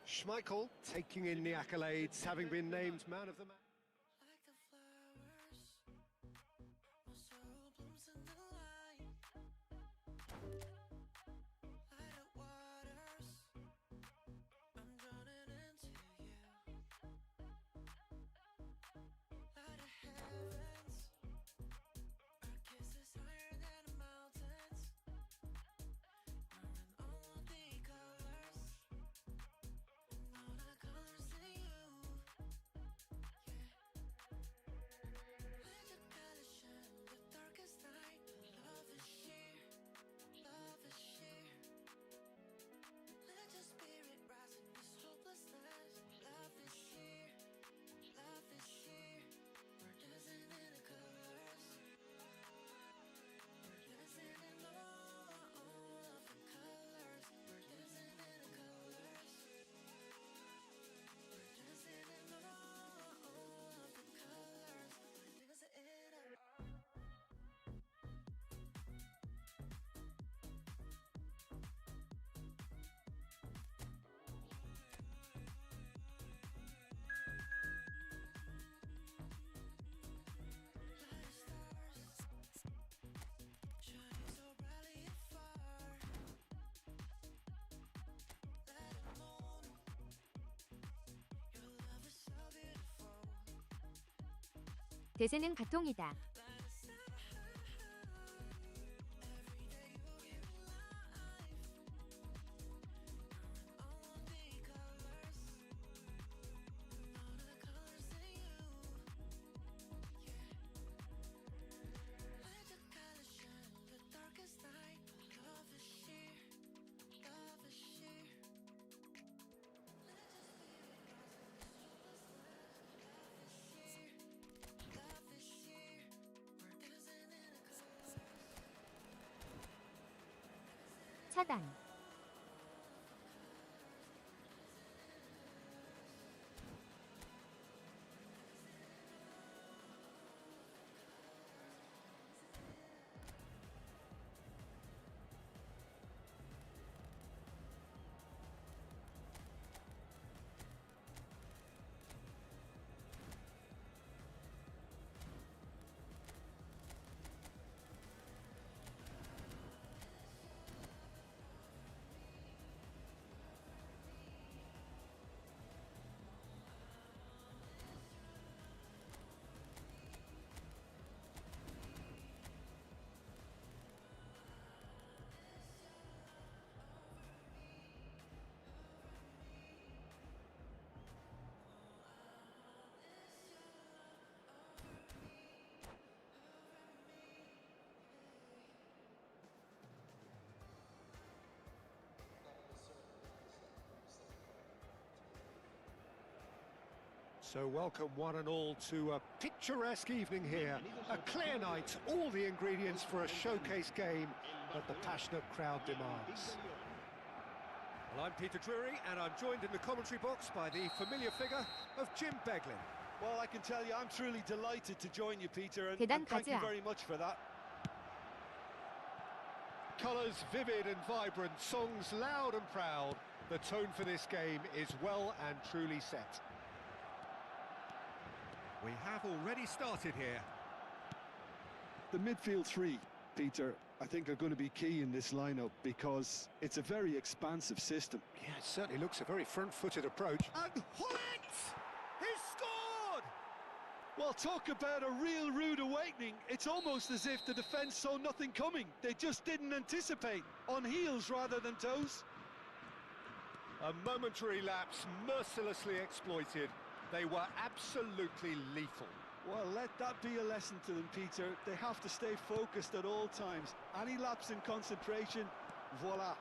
Schmeichel taking in the accolades, having been named man of the match. Like the flowers, my soul blooms in the light. Light up waters, I'm drowning into you. Light of heavens, our kiss is higher than the mountains. We're in 대세는 가통이다. 차단. So welcome one and all to a picturesque evening here. A clear night, all the ingredients for a showcase game that the passionate crowd demands. Well, I'm Peter Drury, and I'm joined in the commentary box by the familiar figure of Jim Beglin. Well, I can tell you, I'm truly delighted to join you, Peter, and 대단 thank you 가즈아. very much for that. Colours vivid and vibrant, songs loud and proud. The tone for this game is well and truly set. We have already started here. The midfield three, Peter, I think are going to be key in this lineup because it's a very expansive system. Yeah, it certainly looks a very front-footed approach. And Hullet! He's scored! Well, talk about a real rude awakening. It's almost as if the defence saw nothing coming. They just didn't anticipate. On heels rather than toes. A momentary lapse mercilessly exploited. They were absolutely lethal. Well, let that be a lesson to them, Peter. They have to stay focused at all times. Any lapse in concentration, voila.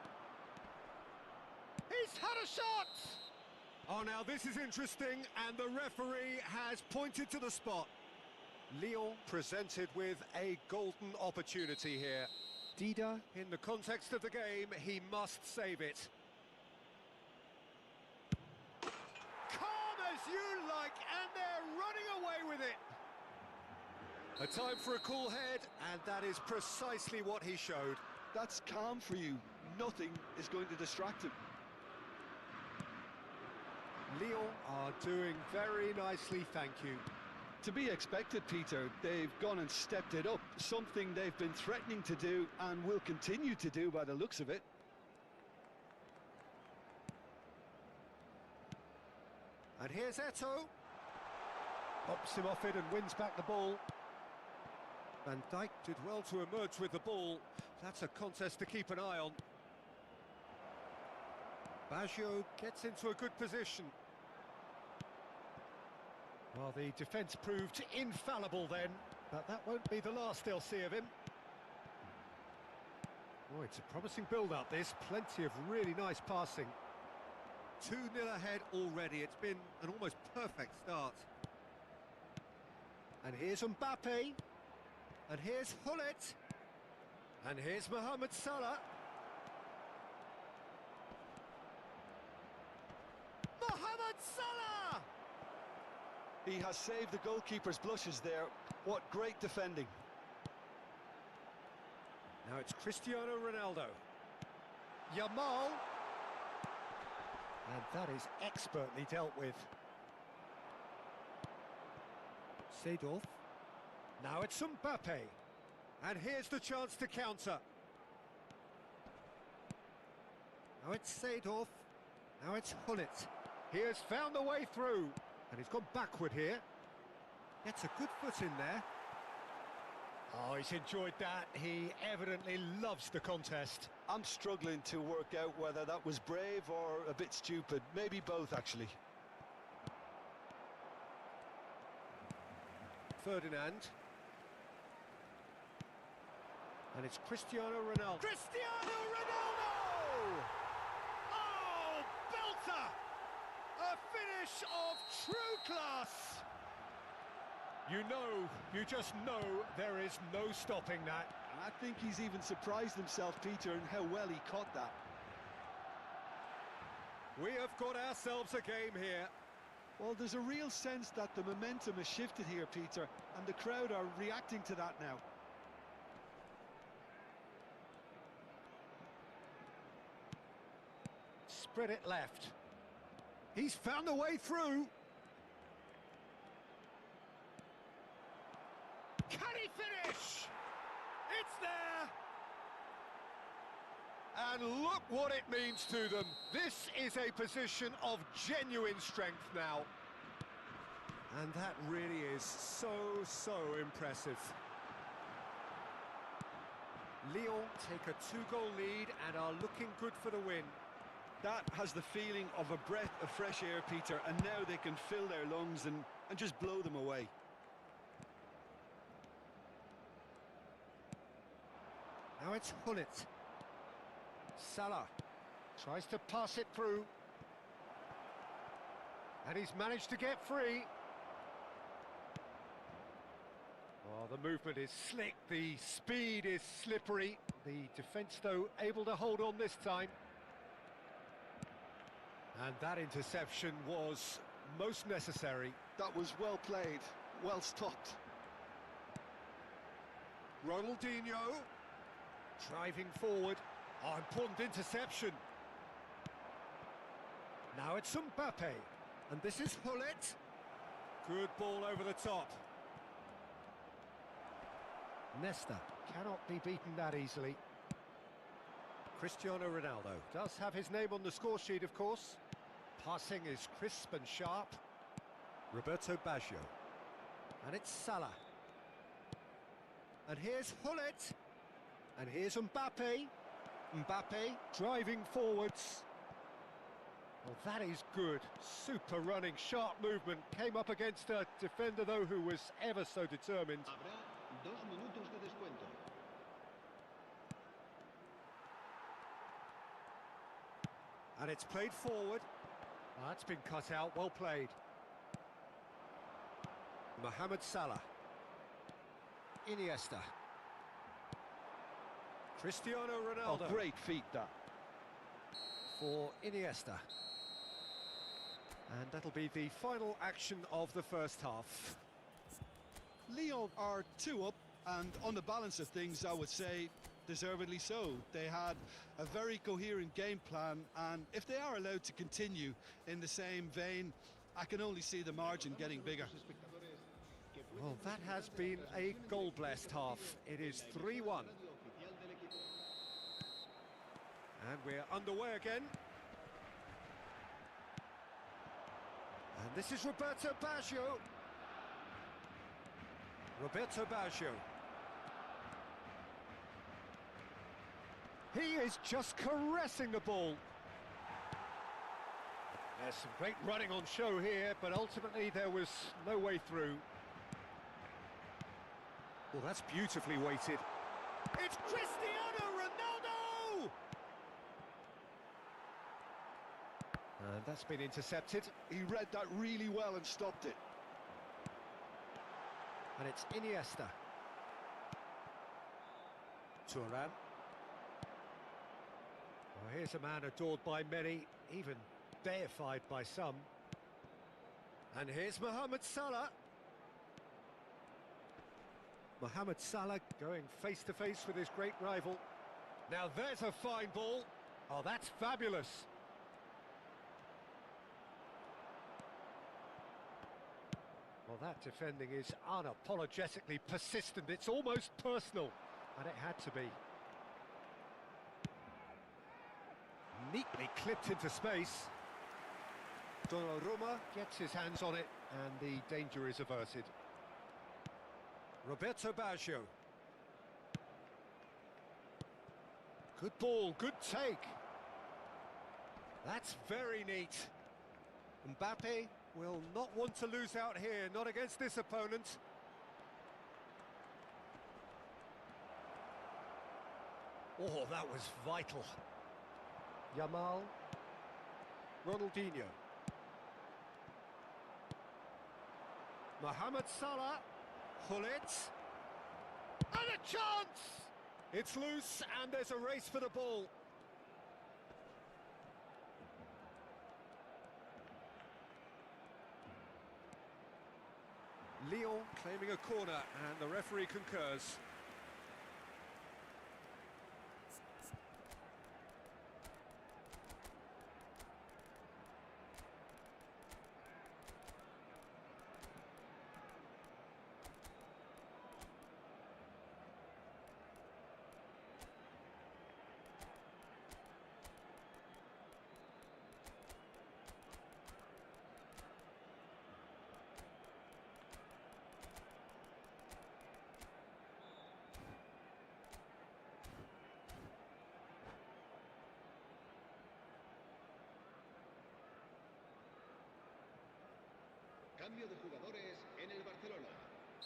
He's had a shot! Oh, now this is interesting, and the referee has pointed to the spot. Lyon presented with a golden opportunity here. Dida, in the context of the game, he must save it. You like, and they're running away with it. A time for a cool head, and that is precisely what he showed. That's calm for you. Nothing is going to distract him. Lyon are doing very nicely, thank you. To be expected, Peter. They've gone and stepped it up. Something they've been threatening to do and will continue to do by the looks of it. And here's Eto'o. Pops him off it and wins back the ball. Van Dijk did well to emerge with the ball. That's a contest to keep an eye on. Baggio gets into a good position. Well, the defence proved infallible then, but that won't be the last they'll see of him. Oh, it's a promising build-up, this. Plenty of really nice passing. 2-0 ahead already. It's been an almost perfect start. And here's Mbappe. And here's Hullet. And here's Mohamed Salah. Mohamed Salah! He has saved the goalkeeper's blushes there. What great defending. Now it's Cristiano Ronaldo. Yamal. And that is expertly dealt with. Seedorf. Now it's Mbappe. And here's the chance to counter. Now it's Seedorf. Now it's Hullet. He has found the way through. And he's gone backward here. Gets a good foot in there. Oh, he's enjoyed that. He evidently loves the contest. I'm struggling to work out whether that was brave or a bit stupid. Maybe both, actually. Ferdinand. And it's Cristiano Ronaldo. Cristiano Ronaldo! Oh, belter! A finish of true class! You just know there is no stopping that. And I think he's even surprised himself, Peter, in how well he caught that. We have got ourselves a game here. Well, there's a real sense that the momentum has shifted here, Peter, and the crowd are reacting to that now. Spread it left. He's found a way through. Can he finish? It's there. And look what it means to them. This is a position of genuine strength now. And that really is so impressive. Lyon take a 2-goal lead and are looking good for the win. That has the feeling of a breath of fresh air, Peter, and now they can fill their lungs and just blow them away. Now it's Hullet. Salah tries to pass it through. And he's managed to get free. Oh, the movement is slick, the speed is slippery. The defence, though, able to hold on this time. And that interception was most necessary. That was well played, well stopped. Ronaldinho driving forward. Oh, important interception. Now it's Mbappe. And this is Hullet. Good ball over the top. Nesta cannot be beaten that easily. Cristiano Ronaldo does have his name on the score sheet, of course. Passing is crisp and sharp. Roberto Baggio. And it's Salah. And here's Hullet. And here's Mbappe. Mbappe driving forwards. Well, that is good. Super running, sharp movement. Came up against a defender, though, who was ever so determined. Habrá 2 minutos de descuento. And it's played forward. That's been cut out, well played. Mohamed Salah. Iniesta. Cristiano Ronaldo. Oh, great feat, that. For Iniesta. And that'll be the final action of the first half. Lyon are 2 up, and on the balance of things, I would say deservedly so. They had a very coherent game plan, and if they are allowed to continue in the same vein, I can only see the margin getting bigger. Well, that has been a goal-blessed half. It is 3-1. And we're underway again. And this is Roberto Baggio. Roberto Baggio. He is just caressing the ball. There's some great running on show here, but ultimately there was no way through. Well, that's beautifully weighted. It's Cristiano Ronaldo! And that's been intercepted. He read that really well and stopped it. And it's Iniesta. Thuram. Well, here's a man adored by many, even deified by some. And here's Mohamed Salah. Mohamed Salah going face-to-face with his great rival. Now there's a fine ball. Oh, that's fabulous. Well, that defending is unapologetically persistent. It's almost personal, and it had to be. Neatly clipped into space. Donnarumma gets his hands on it, and the danger is averted. Roberto Baggio. Good ball, good take. That's very neat. Mbappe will not want to lose out here, not against this opponent. Oh, that was vital. Yamal. Ronaldinho. Mohamed Salah. Hullet. And a chance! It's loose and there's a race for the ball. Lyon claiming a corner and the referee concurs. Cambio de jugadores en el Barcelona.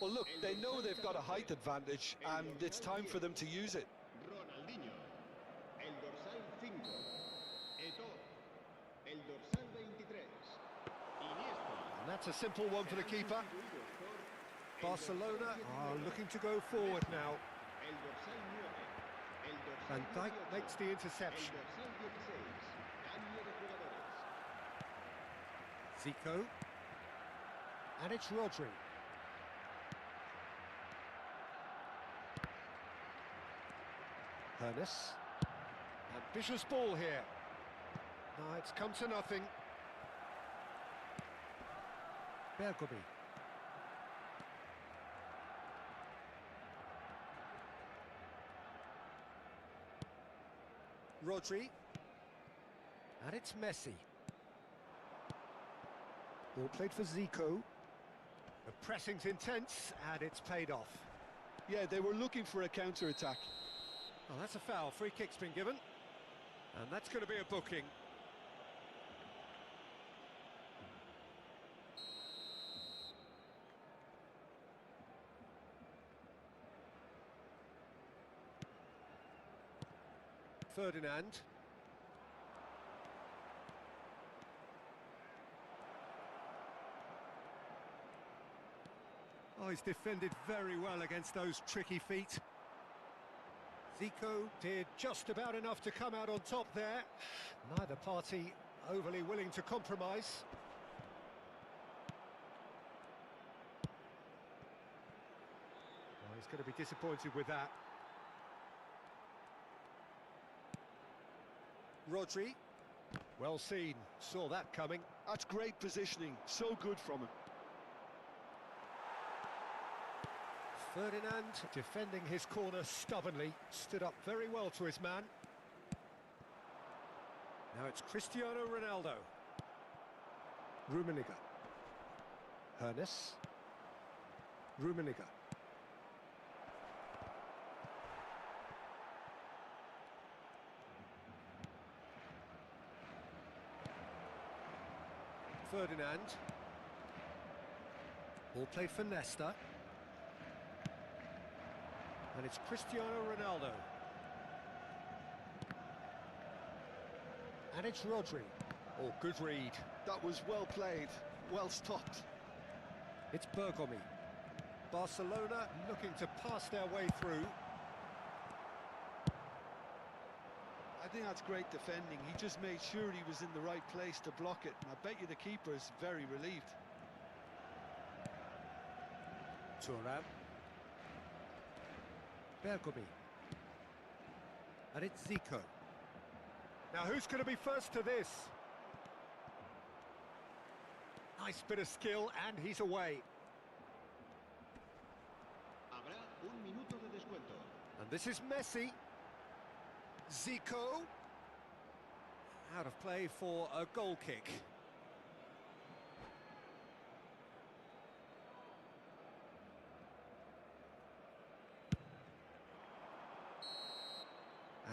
Well, look, they know they've got a height advantage, and it's time for them to use it. Ronaldinho. El dorsal 5. Eto'o. El dorsal 23. Iniesta. And that's a simple one for the keeper. Barcelona are looking to go forward now. El dorsal 9. El dorsal Van Dijk 18. makes the El interception. dorsal 16. Cambio de jugadores. Zico. And it's Rodri. Hernes. Ambitious ball here. No, it's come to nothing. Bergomi. Rodri. And it's Messi. Ball played for Zico. The pressing's intense, and it's paid off. Yeah, they were looking for a counter-attack. Oh, that's a foul. Free kick's been given. And that's going to be a booking. Ferdinand. Oh, he's defended very well against those tricky feet. Zico did just about enough to come out on top there. Neither party overly willing to compromise. Oh, he's going to be disappointed with that. Rodri. Well seen. Saw that coming. That's great positioning. So good from him. Ferdinand defending his corner stubbornly, stood up very well to his man. Now it's Cristiano Ronaldo. Rummenigge. Hernes. Rummenigge. Ferdinand. Ball played for Nesta. And it's Cristiano Ronaldo. And it's Rodri. Oh, good read. That was well played, well stopped. It's Bergomi. Barcelona looking to pass their way through. I think that's great defending. He just made sure he was in the right place to block it. And I bet you the keeper's very relieved. Thuram. Bergomi. And it's Zico. Now who's going to be first to this? Nice bit of skill, and he's away. Habrá un minuto de descuento. And this is Messi. Zico. Out of play for a goal kick.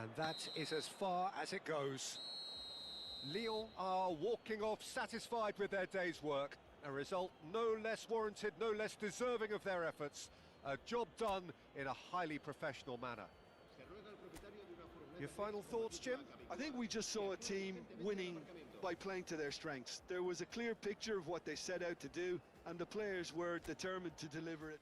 And that is as far as it goes. Lyon are walking off satisfied with their day's work. A result no less warranted, no less deserving of their efforts. A job done in a highly professional manner. Your final thoughts, Jim? I think we just saw a team winning by playing to their strengths. There was a clear picture of what they set out to do, and the players were determined to deliver it.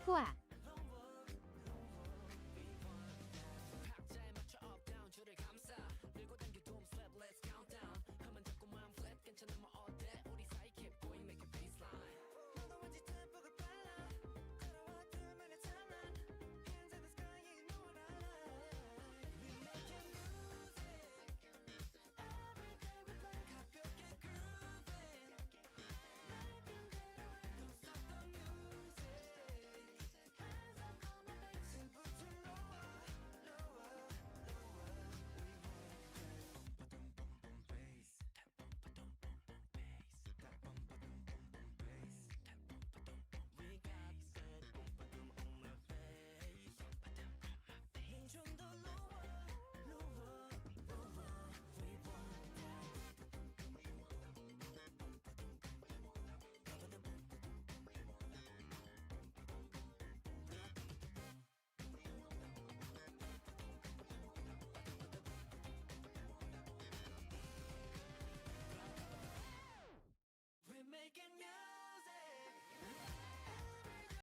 후아